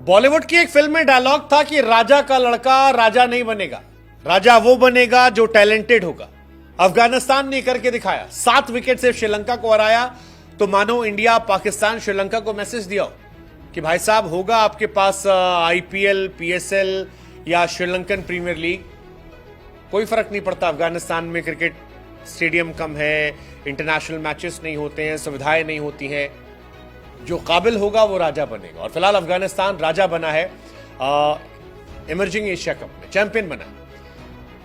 बॉलीवुड की एक फिल्म में डायलॉग था कि राजा का लड़का राजा नहीं बनेगा, राजा वो बनेगा जो टैलेंटेड होगा। अफगानिस्तान ने करके दिखाया, 7 विकेट से श्रीलंका को हराया। तो मानो इंडिया पाकिस्तान श्रीलंका को मैसेज दिया कि भाई साहब होगा आपके पास आईपीएल, पीएसएल या श्रीलंकन प्रीमियर लीग, कोई फर्क नहीं पड़ता। अफगानिस्तान में क्रिकेट स्टेडियम कम है, इंटरनेशनल मैचेस नहीं होते हैं, सुविधाएं नहीं होती हैं, जो काबिल होगा वो राजा बनेगा। और फिलहाल अफगानिस्तान राजा बना है, इमर्जिंग एशिया कप में चैंपियन बना।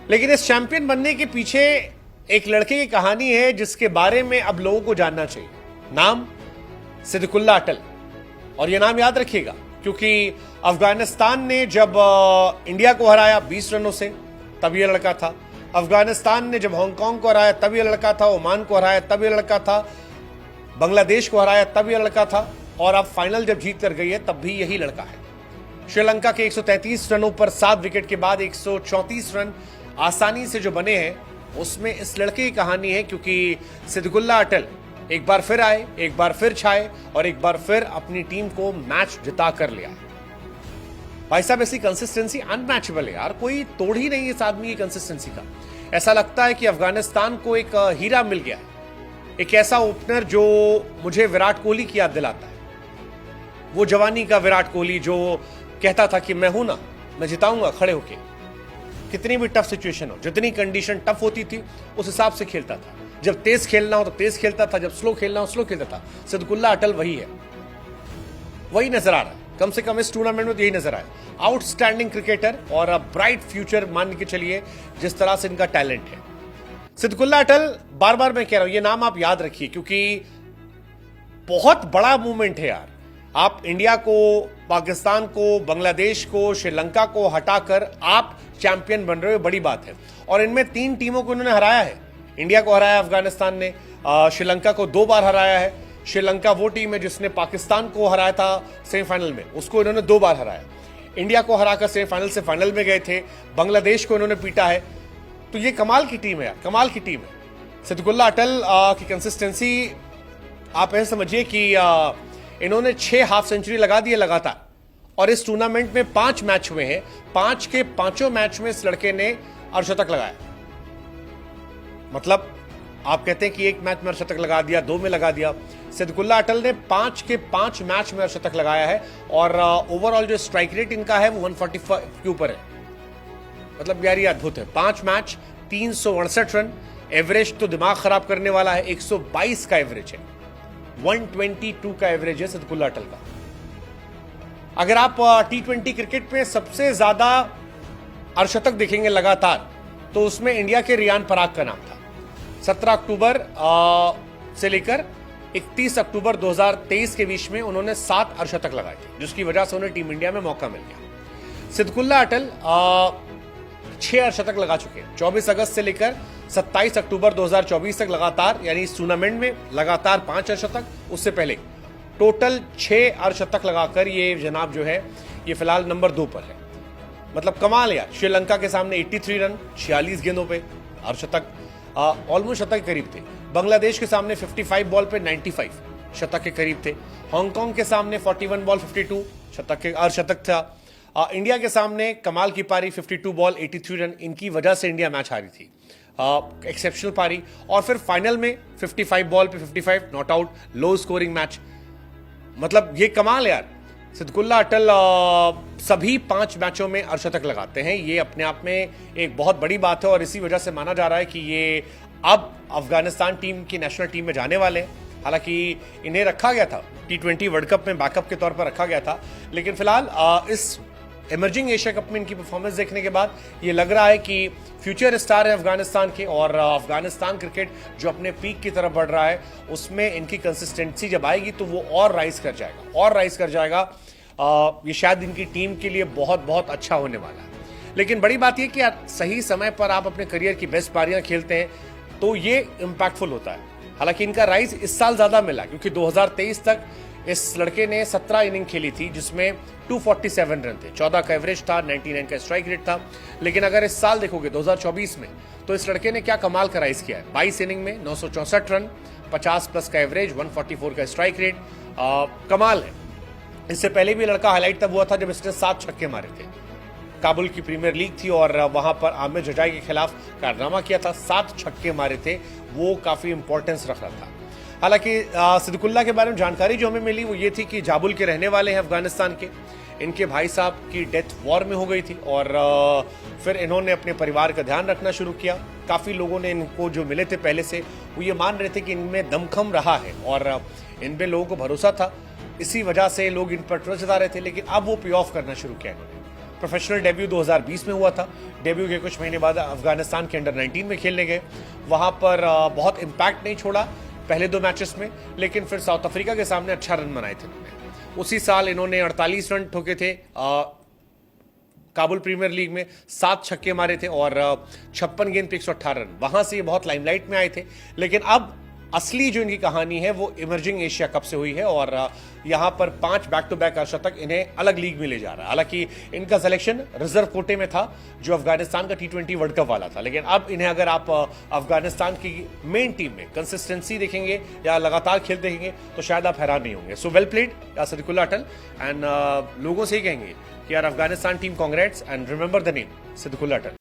लेकिन इस चैंपियन बनने के पीछे एक लड़के की कहानी है जिसके बारे में अब लोगों को जानना चाहिए। नाम सिद्दीकुल्लाह अटल। और यह नाम याद रखिएगा क्योंकि अफगानिस्तान ने जब इंडिया को हराया 20 रनों से, तब यह लड़का था। अफगानिस्तान ने जब हांगकांग को हराया तब यह लड़का था, ओमान को हराया तब यह लड़का था, बांग्लादेश को हराया तब यह लड़का था, और अब फाइनल जब जीत कर गई है तब भी यही लड़का है। श्रीलंका के 133 रनों पर 7 विकेट के बाद 134 रन आसानी से जो बने हैं, उसमें इस लड़के की कहानी है। क्योंकि सिद्दीकुल्लाह अटल एक बार फिर आए, एक बार फिर छाए और एक बार फिर अपनी टीम को मैच जिता कर लिया। भाई साहब, ऐसी कंसिस्टेंसी अनमैचेबल है यार, कोई तोड़ ही नहीं इस आदमी की कंसिस्टेंसी का। ऐसा लगता है कि अफगानिस्तान को एक हीरा मिल गया है, एक ऐसा ओपनर जो मुझे विराट कोहली की याद दिलाता है। वो जवानी का विराट कोहली जो कहता था कि मैं हूं ना, मैं जिताऊंगा खड़े होके, कितनी भी टफ सिचुएशन हो, जितनी कंडीशन टफ होती थी उस हिसाब से खेलता था। जब तेज खेलना हो तो तेज खेलता था, जब स्लो खेलना हो स्लो खेलता था। सिद्दीकुल्लाह अटल वही है, वही नजर आ रहा है। कम से कम इस टूर्नामेंट में तो यही नजर आया। आउटस्टैंडिंग क्रिकेटर और ब्राइट फ्यूचर मान के चलिए, जिस तरह से इनका टैलेंट है। सिद्दीकुल्लाह अटल, बार बार मैं कह रहा हूं, ये नाम आप याद रखिए क्योंकि बहुत बड़ा मूवमेंट है यार। आप इंडिया को, पाकिस्तान को, बांग्लादेश को, श्रीलंका को हटाकर आप चैंपियन बन रहे हो, बड़ी बात है। और इनमें 3 टीमों को इन्होंने हराया है। इंडिया को हराया अफगानिस्तान ने, श्रीलंका को 2 बार हराया है। श्रीलंका वो टीम है जिसने पाकिस्तान को हराया था सेमीफाइनल में, उसको इन्होंने 2 बार हराया। इंडिया को हराकर सेमीफाइनल से फाइनल में गए थे। बांग्लादेश को इन्होंने पीटा है। तो ये कमाल की टीम है यार, कमाल की टीम है। सिद्दीकुल्लाह अटल की कंसिस्टेंसी आप ऐसे समझिए कि इन्होंने 6 हाफ सेंचुरी लगा दिए लगातार। और इस टूर्नामेंट में 5 मैच हुए हैं, 5 के 5 मैच में इस लड़के ने अर्धशतक लगाया। मतलब आप कहते हैं कि 1 मैच में अर्धशतक लगा दिया, 2 में लगा दिया। सिद्दीकुल्लाह अटल ने 5 के 5 मैच में अर्धशतक लगाया है। और ओवरऑल जो स्ट्राइक रेट इनका है वो 145 के ऊपर है। मतलब यार ये अद्भुत है। 5 मैच 368 रन, एवरेज तो दिमाग खराब करने वाला है, 122 का एवरेज है, 122 का एवरेज है सिद्दीकुल्लाह अटल का। अगर आप T20 क्रिकेट में सबसे ज्यादा अर्धशतक देखेंगे लगातार, तो उसमें इंडिया के रियान पराग का नाम था। 17 अक्टूबर से लेकर 31 अक्टूबर 2023 के बीच में उन्होंने 7 अर्धशतक लगाए थे, जिसकी वजह से उन्हें टीम इंडिया में मौका मिल गया। सिद्दीकुल्लाह अटल 6 अर्धशतक लगा चुके हैं, 24 अगस्त से लेकर 27 अक्टूबर 2024 तक लगातार, यानी इस टूर्नामेंट में लगातार 5 अर्धशतक। उससे पहले टोटल 6 अर्धशतक लगाकर ये जनाब जो है ये फिलहाल नंबर 2 पर है। मतलब कमाल है यार। श्रीलंका के सामने 83 रन 46 गेंदों पे अर्धशतक, ऑलमोस्ट शतक के करीब थे। बांग्लादेश के सामने 55 बॉल पे 95 शतक के करीब थे। हांगकांग के सामने 41 बॉल 52 शतक के अर्धशतक था। इंडिया के सामने कमाल की पारी 52 बॉल 83 रन, इनकी वजह से इंडिया मैच हारी थी। एक्सेप्शनल पारी। और फिर फाइनल में 55 बॉल पे 55 not out, low scoring match. मतलब ये कमाल है यार। सिद्दीकुल्लाह अटल सभी 5 मैचों में अर्धशतक लगाते हैं, ये अपने आप में एक बहुत बड़ी बात है। और इसी वजह से माना जा रहा है कि ये अब अफगानिस्तान टीम की नेशनल टीम में जाने वाले हैं। हालांकि इन्हें रखा गया था T20 वर्ल्ड कप में, बैकअप के तौर पर रखा गया था। लेकिन फिलहाल इस इमर्जिंग एशिया कप में इनकी परफॉर्मेंस देखने के बाद ये लग रहा है कि फ्यूचर स्टार है अफगानिस्तान के। और अफगानिस्तान क्रिकेट जो अपने पीक की तरफ बढ़ रहा है, उसमें इनकी कंसिस्टेंसी जब आएगी तो वो और राइज कर जाएगा, और राइज कर जाएगा। ये शायद इनकी टीम के लिए बहुत बहुत अच्छा होने वाला है। लेकिन बड़ी बात यह कि यार सही समय पर आप अपने करियर की बेस्ट पारियां खेलते हैं तो ये इंपैक्टफुल होता है। हालांकि इनका राइज इस साल ज्यादा मिला क्योंकि 2023 तक इस लड़के ने 17 इनिंग खेली थी, जिसमें 247 रन थे, 14 का एवरेज था, 99 का स्ट्राइक रेट था। लेकिन अगर इस साल देखोगे 2024 में, तो इस लड़के ने क्या कमाल का राइज किया है। 22 इनिंग में 964 रन, 50 प्लस का एवरेज, 144 का स्ट्राइक रेट, कमाल है। इससे पहले भी लड़का हाईलाइट तब हुआ था जब इसने 7 छक्के मारे थे। काबुल की प्रीमियर लीग थी और वहां पर आमिर जजाई के खिलाफ कारनामा किया था, 7 छक्के मारे थे, वो काफी इंपॉर्टेंस रख रहा था। हालांकि सिद्दीकुल्लाह के बारे में जानकारी जो हमें मिली वो ये थी कि जाबुल के रहने वाले हैं अफगानिस्तान के। इनके भाई साहब की डेथ वॉर में हो गई थी और फिर इन्होंने अपने परिवार का ध्यान रखना शुरू किया। काफी लोगों ने इनको जो मिले थे पहले से वो ये मान रहे थे कि इनमें दमखम रहा है और इन पे लोगों को भरोसा था, इसी वजह से लोग इन पर ट्रस्ट जता रहे थे। लेकिन अब वो पे ऑफ करना शुरू किया इन्होंने। प्रोफेशनल डेब्यू 2020 में हुआ था। डेब्यू के कुछ महीने बाद अफगानिस्तान के अंडर 19 में खेलने गए, वहां पर बहुत इंपैक्ट नहीं छोड़ा पहले 2 मैचेस में, लेकिन फिर साउथ अफ्रीका के सामने अच्छा रन बनाए थे इन्होंने। उसी साल इन्होंने 48 रन ठोके थे काबुल प्रीमियर लीग में, 7 छक्के मारे थे और 56 गेंद पे 118 रन। वहां से ये बहुत लाइमलाइट में आए थे। लेकिन अब असली जो इनकी कहानी है वो इमर्जिंग एशिया कप से हुई है और यहां पर 5 बैक टू बैक अर्धशतक इन्हें अलग लीग में ले जा रहा है। हालांकि इनका सिलेक्शन रिजर्व कोटे में था जो अफगानिस्तान का T20 वर्ल्ड कप वाला था, लेकिन अब इन्हें अगर आप अफगानिस्तान की मेन टीम में कंसिस्टेंसी देखेंगे या लगातार खेलते देखेंगे तो शायद आप हैरान नहीं होंगे। सो वेल प्लेड या सिद्दीकुल्लाह अटल, एंड लोगों से ही कहेंगे कि यार Afghanistan team congrats and remember the name Siddiqullah Atal.